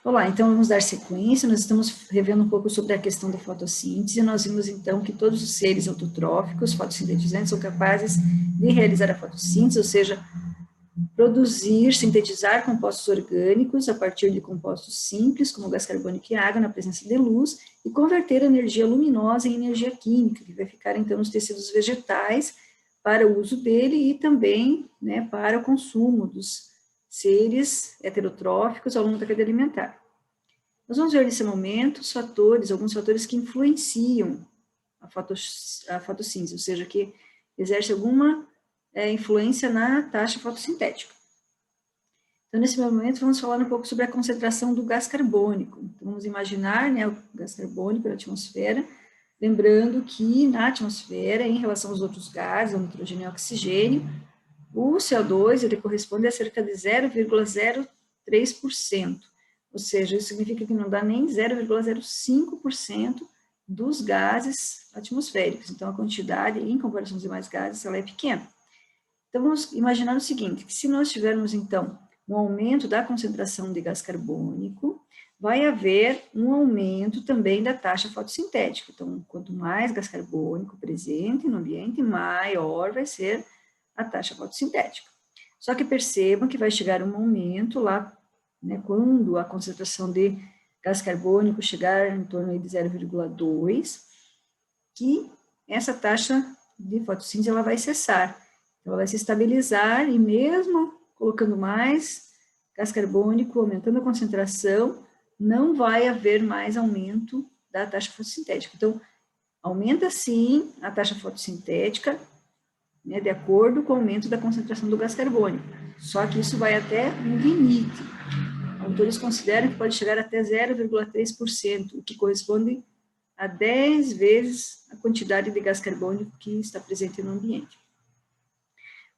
Olá, então vamos dar sequência, nós estamos revendo um pouco sobre a questão da fotossíntese, nós vimos então que todos os seres autotróficos, fotossintetizantes, são capazes de realizar a fotossíntese, ou seja, produzir, sintetizar compostos orgânicos a partir de compostos simples, como gás carbônico e água, na presença de luz, e converter a energia luminosa em energia química, que vai ficar então nos tecidos vegetais para o uso dele e também, né, para o consumo dos seres heterotróficos ao longo da cadeia alimentar. Nós vamos ver nesse momento os fatores, alguns fatores que influenciam a fotossíntese, ou seja, que exerce alguma influência na taxa fotossintética. Então, nesse momento, vamos falar um pouco sobre a concentração do gás carbônico. Então, vamos imaginar, né, o gás carbônico na atmosfera, lembrando que na atmosfera, em relação aos outros gases, ao nitrogênio e ao oxigênio, o CO2 ele corresponde a cerca de 0,03%, ou seja, isso significa que não dá nem 0,05% dos gases atmosféricos. Então, a quantidade, em comparação aos demais gases, ela é pequena. Então, vamos imaginar o seguinte, que se nós tivermos, então, um aumento da concentração de gás carbônico, vai haver um aumento também da taxa fotossintética. Então, quanto mais gás carbônico presente no ambiente, maior vai ser a taxa fotossintética. Só que percebam que vai chegar um momento lá, né, quando a concentração de gás carbônico chegar em torno de 0,2, que essa taxa de fotossíntese ela vai cessar. Então, ela vai se estabilizar e mesmo colocando mais gás carbônico, aumentando a concentração, não vai haver mais aumento da taxa fotossintética. Então, aumenta sim a taxa fotossintética, né, de acordo com o aumento da concentração do gás carbônico. Só que isso vai até um limite. Autores consideram que pode chegar até 0,3%, o que corresponde a 10 vezes a quantidade de gás carbônico que está presente no ambiente.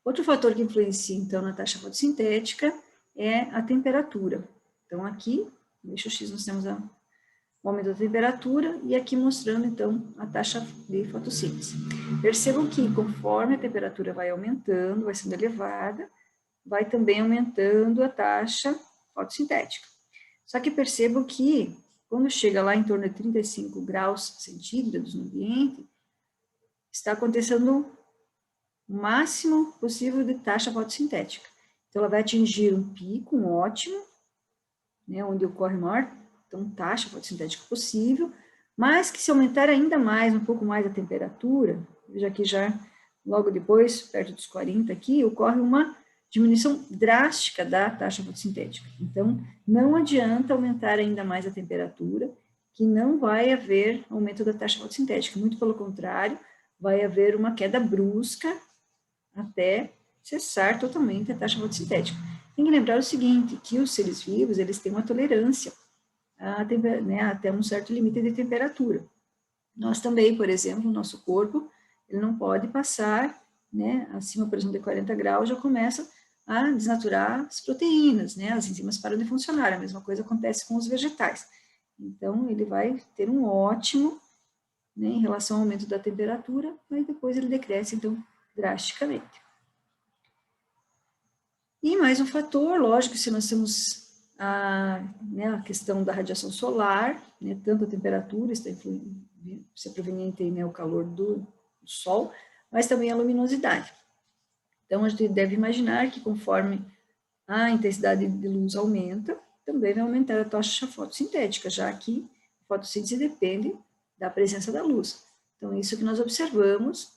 Outro fator que influencia, então, na taxa fotossintética é a temperatura. Então, aqui, no eixo X, nós temos o aumento da temperatura e aqui mostrando, então, a taxa de fotossíntese. Percebam que, conforme a temperatura vai aumentando, vai sendo elevada, vai também aumentando a taxa fotossintética. Só que percebam que, quando chega lá em torno de 35 graus centígrados no ambiente, está acontecendo o máximo possível de taxa fotossintética. Então, ela vai atingir um pico, um ótimo, né, onde ocorre maior taxa fotossintética possível, mas que se aumentar ainda mais, um pouco mais a temperatura, veja que já logo depois, perto dos 40 aqui, ocorre uma diminuição drástica da taxa fotossintética. Então, não adianta aumentar ainda mais a temperatura, que não vai haver aumento da taxa fotossintética, muito pelo contrário, vai haver uma queda brusca até cessar totalmente a taxa fotossintética. Tem que lembrar o seguinte, que os seres vivos, eles têm uma tolerância até um certo limite de temperatura. Nós também, por exemplo, o nosso corpo, ele não pode passar, né, acima, por exemplo, de 40 graus, já começa a desnaturar as proteínas, né, as enzimas param de funcionar, a mesma coisa acontece com os vegetais. Então, ele vai ter um ótimo, né, em relação ao aumento da temperatura, mas depois ele decresce, então, drasticamente. E mais um fator, lógico, se nós temos né, a questão da radiação solar, né, tanto a temperatura está se proveniente, né, o calor do sol, mas também a luminosidade. Então, a gente deve imaginar que conforme a intensidade de luz aumenta, também vai aumentar a taxa fotossintética, já que a fotossíntese depende da presença da luz. Então, é isso que nós observamos,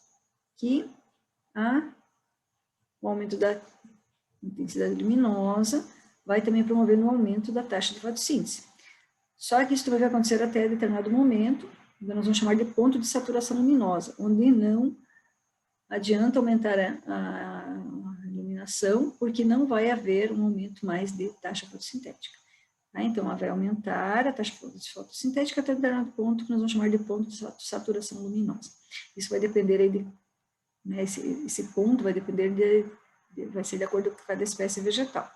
que o aumento da intensidade luminosa vai também promover um aumento da taxa de fotossíntese. Só que isso vai acontecer até determinado momento, que nós vamos chamar de ponto de saturação luminosa, onde não adianta aumentar a iluminação, porque não vai haver um aumento mais de taxa fotossintética. Então, ela vai aumentar a taxa de fotossintética até determinado ponto, que nós vamos chamar de ponto de saturação luminosa. Isso vai depender aí de, né, esse ponto vai depender vai ser de acordo com cada espécie vegetal.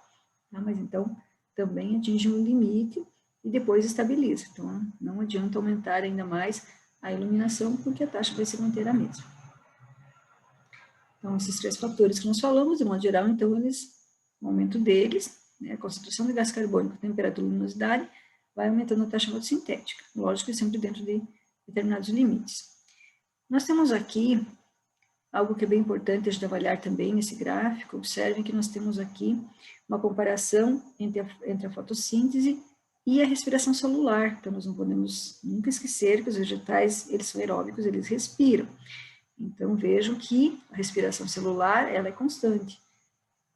Tá? Mas então, também atinge um limite e depois estabiliza. Então, não adianta aumentar ainda mais a iluminação, porque a taxa vai se manter a mesma. Então, esses três fatores que nós falamos, de modo geral, então, o aumento deles, né, a concentração de gás carbônico, temperatura e luminosidade, vai aumentando a taxa fotossintética. Lógico que sempre dentro de determinados limites. Nós temos aqui algo que é bem importante a gente avaliar também nesse gráfico. Observem que nós temos aqui uma comparação entre a fotossíntese e a respiração celular. Então, nós não podemos nunca esquecer que os vegetais, eles são aeróbicos, eles respiram. Então, vejam que a respiração celular, ela é constante,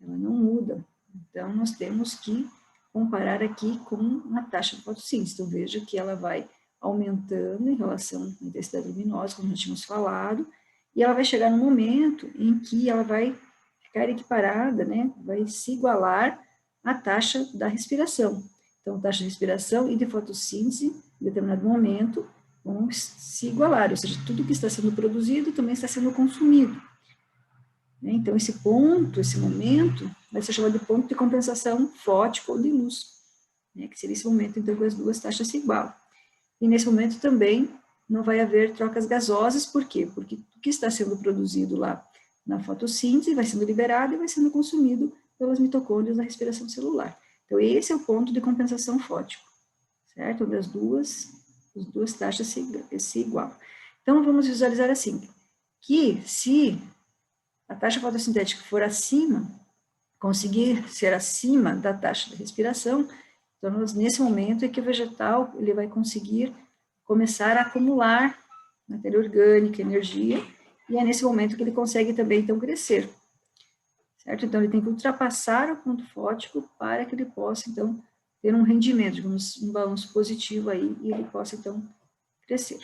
ela não muda. Então, nós temos que comparar aqui com a taxa de fotossíntese. Então, veja que ela vai aumentando em relação à intensidade luminosa, como nós tínhamos falado, e ela vai chegar no momento em que ela vai ficar equiparada, né, vai se igualar à taxa da respiração. Então, taxa de respiração e de fotossíntese, em determinado momento, vão se igualar, ou seja, tudo que está sendo produzido também está sendo consumido. Então, esse ponto, esse momento, vai ser chamado de ponto de compensação fótico ou de luz, né, que seria esse momento, então, que as duas taxas se igualam. E nesse momento também não vai haver trocas gasosas, por quê? Porque o que está sendo produzido lá na fotossíntese vai sendo liberado e vai sendo consumido pelas mitocôndrias na respiração celular. Então, esse é o ponto de compensação fótico, certo? Onde as duas taxas se igualam. Então, vamos visualizar assim, que se a taxa fotossintética for acima, conseguir ser acima da taxa de respiração, então, nesse momento é que o vegetal ele vai conseguir começar a acumular matéria orgânica, energia, e é nesse momento que ele consegue também, então, crescer. Certo? Então, ele tem que ultrapassar o ponto fótico para que ele possa, então, ter um rendimento, digamos, um balanço positivo aí, e ele possa, então, crescer.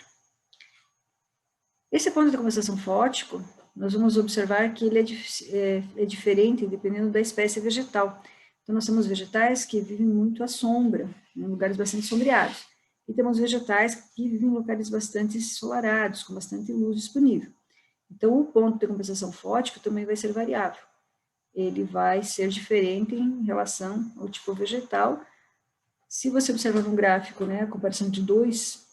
Esse ponto de compensação fótico, nós vamos observar que ele é diferente dependendo da espécie vegetal. Então, nós temos vegetais que vivem muito à sombra, em lugares bastante sombreados. E temos vegetais que vivem em locais bastante ensolarados, com bastante luz disponível. Então, o ponto de compensação fótico também vai ser variável. Ele vai ser diferente em relação ao tipo vegetal. Se você observar no gráfico, né, a comparação de duas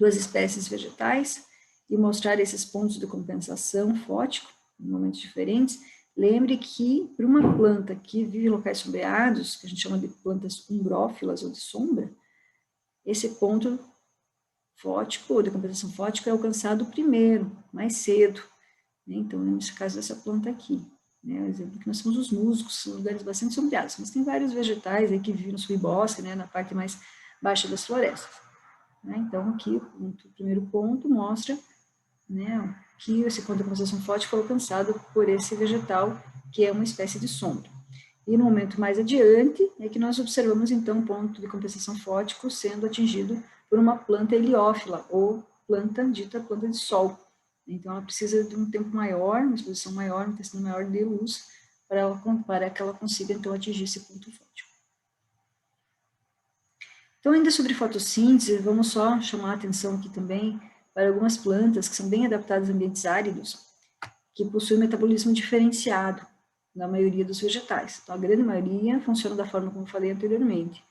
espécies vegetais, e mostrar esses pontos de compensação fótico, em momentos diferentes, lembre que para uma planta que vive em locais sombreados, que a gente chama de plantas umbrófilas ou de sombra, esse ponto fótico, ou de compensação fótica, é alcançado primeiro, mais cedo. Né? Então, nesse caso dessa planta aqui, né? O exemplo que nós temos os musgos, são lugares bastante sombreados, mas tem vários vegetais aí que vivem no subbosque, né? Na parte mais baixa das florestas. Né? Então, aqui, o primeiro ponto mostra, né, que esse ponto de compensação fótica foi alcançado por esse vegetal, que é uma espécie de sombra. E no momento mais adiante, é que nós observamos, então, o ponto de compensação fótico sendo atingido por uma planta heliófila, ou planta dita planta de sol. Então, ela precisa de um tempo maior, uma exposição maior, uma intensidade maior de luz, para que ela consiga, então, atingir esse ponto fótico. Então, ainda sobre fotossíntese, vamos só chamar a atenção aqui também para algumas plantas que são bem adaptadas a ambientes áridos, que possuem metabolismo diferenciado na maioria dos vegetais. Então, a grande maioria funciona da forma como eu falei anteriormente.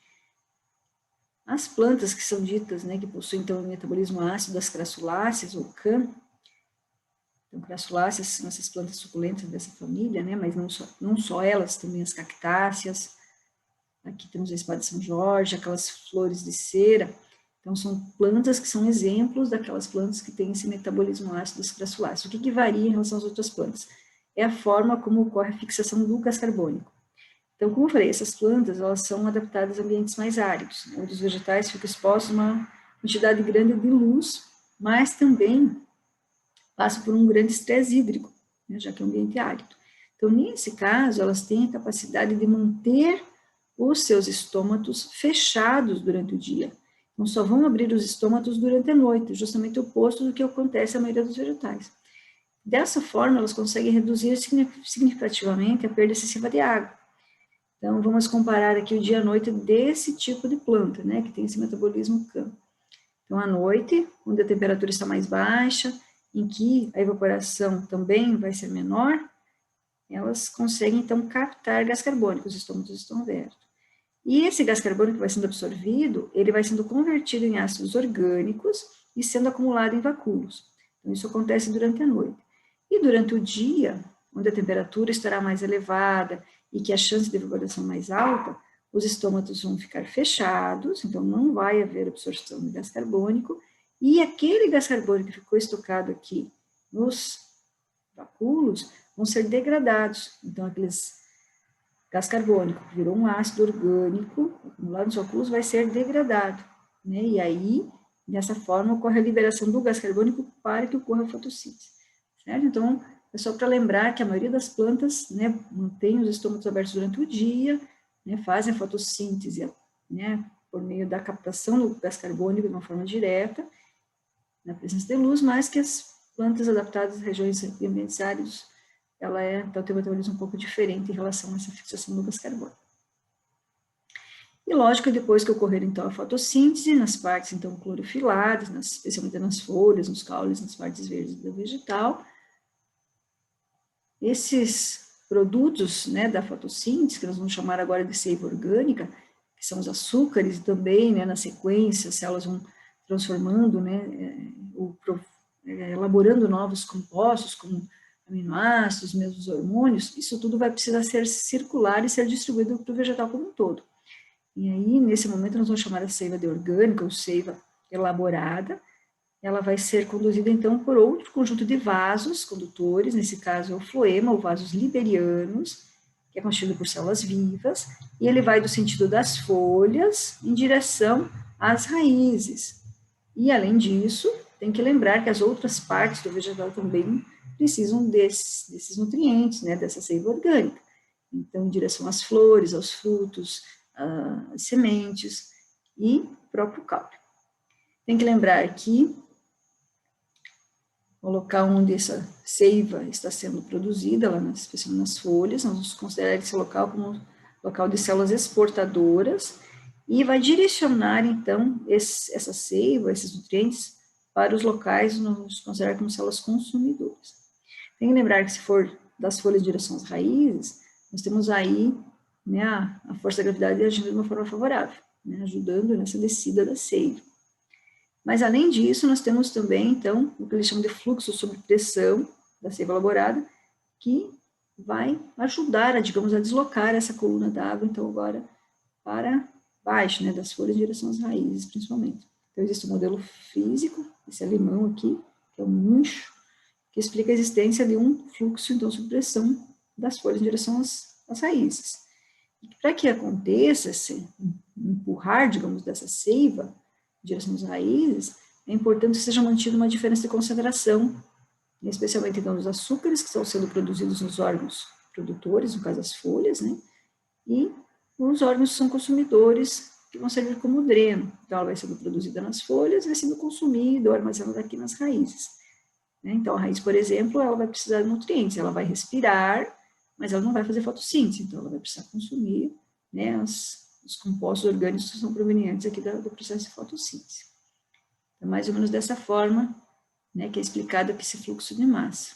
As plantas que são ditas, né, que possuem então o metabolismo ácido, as crassuláceas ou CAM, então crassuláceas são essas plantas suculentas dessa família, né, mas não só elas, também as cactáceas, aqui temos a espada de São Jorge, aquelas flores de cera. Então, são plantas que são exemplos daquelas plantas que têm esse metabolismo ácido das crassuláceas. O que varia em relação às outras plantas? É a forma como ocorre a fixação do gás carbônico. Então, como eu falei, essas plantas, elas são adaptadas a ambientes mais áridos, onde os vegetais ficam expostos a uma quantidade grande de luz, mas também passam por um grande estresse hídrico, né, já que é um ambiente árido. Então, nesse caso, elas têm a capacidade de manter os seus estômatos fechados durante o dia. Não só vão abrir os estômatos durante a noite, justamente o oposto do que acontece à maioria dos vegetais. Dessa forma, elas conseguem reduzir significativamente a perda excessiva de água. Então, vamos comparar aqui o dia e a noite desse tipo de planta, né, que tem esse metabolismo CAM. Então, à noite, onde a temperatura está mais baixa, em que a evaporação também vai ser menor, elas conseguem, então, captar gás carbônico, os estômatos estão abertos. E esse gás carbônico que vai sendo absorvido, ele vai sendo convertido em ácidos orgânicos e sendo acumulado em vacúolos. Então, isso acontece durante a noite. E durante o dia, onde a temperatura estará mais elevada e que a chance de evaporação mais alta, os estômatos vão ficar fechados, então não vai haver absorção de gás carbônico, e aquele gás carbônico que ficou estocado aqui nos vacúolos vão ser degradados. Então, aqueles gás carbônico que virou um ácido orgânico, acumulado nos vacúolos, vai ser degradado, né? E aí, dessa forma, ocorre a liberação do gás carbônico para que ocorra a fotossíntese, certo? Então, é só para lembrar que a maioria das plantas, né, mantém os estômatos abertos durante o dia, né, fazem a fotossíntese, né, por meio da captação do gás carbônico de uma forma direta, na presença de luz, mas que as plantas adaptadas às regiões de ambientes áridos, então, tem um metabolismo um pouco diferente em relação a essa fixação do gás carbônico. E lógico, depois que ocorrer, então, a fotossíntese, nas partes, então, clorofiladas, especialmente nas folhas, nos caules, nas partes verdes do vegetal, esses produtos, né, da fotossíntese, que nós vamos chamar agora de seiva orgânica, que são os açúcares, e também, né, na sequência, as células vão transformando, né, elaborando novos compostos, como aminoácidos, mesmo os hormônios, isso tudo vai precisar ser circular e ser distribuído para o vegetal como um todo. E aí, nesse momento, nós vamos chamar a seiva de orgânica, ou seiva elaborada. Ela vai ser conduzida, então, por outro conjunto de vasos condutores, nesse caso é o floema, ou vasos liberianos, que é constituído por células vivas, e ele vai do sentido das folhas em direção às raízes. E, além disso, tem que lembrar que as outras partes do vegetal também precisam desses nutrientes, né, dessa seiva orgânica. Então, em direção às flores, aos frutos, às sementes e próprio caule. Tem que lembrar que o local onde essa seiva está sendo produzida, especialmente nas folhas, nós vamos considerar esse local como local de células exportadoras, e vai direcionar, então, essa seiva, esses nutrientes, para os locais nós vamos considerar como células consumidoras. Tem que lembrar que se for das folhas em direção às raízes, nós temos aí, né, a força da gravidade agindo de uma forma favorável, né, ajudando nessa descida da seiva. Mas, além disso, nós temos também, então, o que eles chamam de fluxo sob pressão da seiva elaborada, que vai ajudar, digamos, a deslocar essa coluna d'água, então, agora, para baixo, né, das folhas em direção às raízes, principalmente. Então, existe um modelo físico, esse alemão aqui, que é o Munch, que explica a existência de um fluxo, então, sob pressão das folhas em direção às raízes. E para que aconteça esse empurrar, digamos, dessa seiva em direção às raízes, é importante que seja mantida uma diferença de concentração, especialmente, então, dos açúcares que estão sendo produzidos nos órgãos produtores, no caso as folhas, né, e os órgãos que são consumidores, que vão servir como dreno. Então, ela vai sendo produzida nas folhas, vai sendo consumida ou armazenada aqui nas raízes. Então, a raiz, por exemplo, ela vai precisar de nutrientes, ela vai respirar, mas ela não vai fazer fotossíntese, então ela vai precisar consumir, né, os compostos orgânicos que são provenientes aqui do processo de fotossíntese. É mais ou menos dessa forma, né, que é explicado aqui esse fluxo de massa.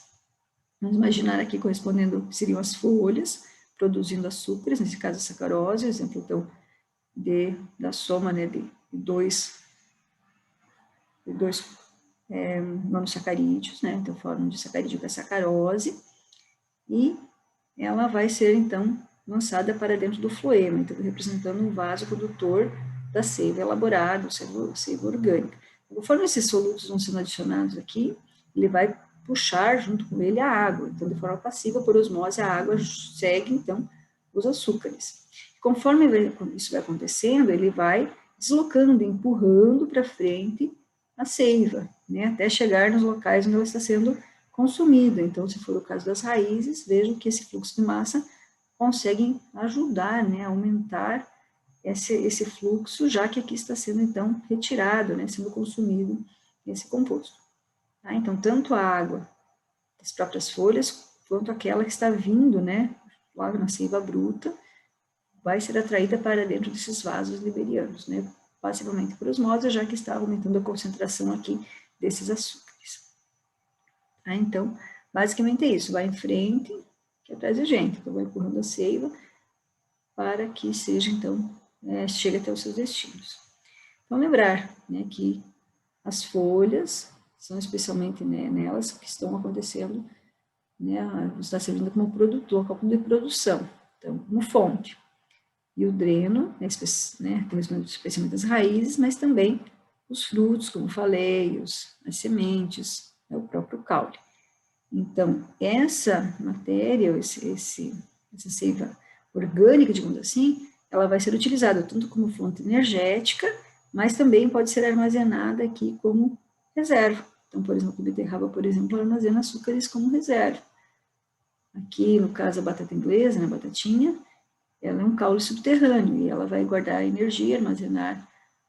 Vamos imaginar aqui correspondendo, seriam as folhas, produzindo açúcares, nesse caso a sacarose, exemplo, então, da soma, né, de dois monossacarídeos, né, então forma de sacarídeo com a sacarose, e ela vai ser, então, lançada para dentro do floema, então, representando um vaso condutor da seiva elaborada, seiva orgânica. Conforme esses solutos vão sendo adicionados aqui, ele vai puxar junto com ele a água, então, de forma passiva, por osmose, a água segue, então, os açúcares. Conforme isso vai acontecendo, ele vai deslocando, empurrando para frente a seiva, né, até chegar nos locais onde ela está sendo consumida. Então, se for o caso das raízes, vejam que esse fluxo de massa consegue ajudar, né, a aumentar esse fluxo, já que aqui está sendo, então, retirado, né, sendo consumido esse composto. Tá? Então, tanto a água das próprias folhas, quanto aquela que está vindo, né, logo na seiva bruta, vai ser atraída para dentro desses vasos liberianos, né, possivelmente por osmose, já que está aumentando a concentração aqui desses açúcares. Tá? Então, basicamente é isso, vai em frente, que atrás da gente, então vai empurrando a seiva para que seja, então, chegue até os seus destinos. Então, lembrar, né, que as folhas são especialmente, né, nelas que estão acontecendo, né, está servindo como produtor, como de produção, então, como fonte. e o dreno, né, tem especialmente as raízes, mas também os frutos, como falei, as sementes, o próprio caule. Então, essa matéria, essa seiva orgânica, digamos assim, ela vai ser utilizada tanto como fonte energética, mas também pode ser armazenada aqui como reserva. Então, por exemplo, a beterraba, por exemplo, armazena açúcares como reserva. Aqui, no caso, a batata inglesa, né, a batatinha, ela é um caule subterrâneo e ela vai guardar energia, armazenar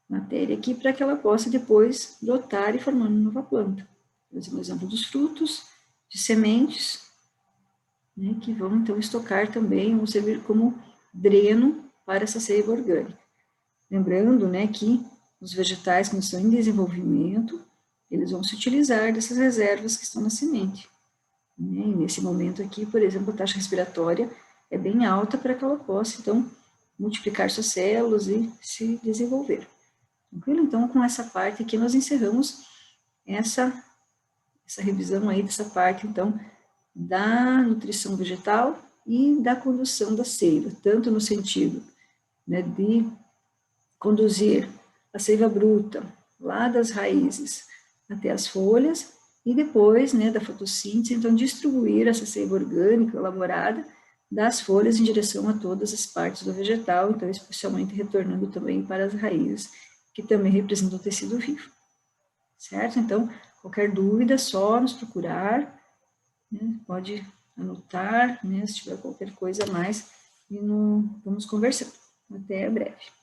matéria aqui para que ela possa depois brotar e formar uma nova planta. Por exemplo, dos frutos, de sementes, né, que vão então estocar também, vão servir como dreno para essa seiva orgânica. Lembrando, né, que os vegetais, quando estão em desenvolvimento, eles vão se utilizar dessas reservas que estão na semente. Né? E nesse momento aqui, por exemplo, a taxa respiratória é bem alta para que ela possa, então, multiplicar suas células e se desenvolver. Tranquilo? Então, com essa parte aqui, nós encerramos essa revisão aí dessa parte, então, da nutrição vegetal e da condução da seiva, tanto no sentido, né, de conduzir a seiva bruta lá das raízes até as folhas e depois, né, da fotossíntese, então distribuir essa seiva orgânica elaborada das folhas em direção a todas as partes do vegetal, então especialmente retornando também para as raízes, que também representam o tecido vivo. Certo? Então, qualquer dúvida, só nos procurar, né? Pode anotar, né, se tiver qualquer coisa a mais, e vamos conversando. Até breve.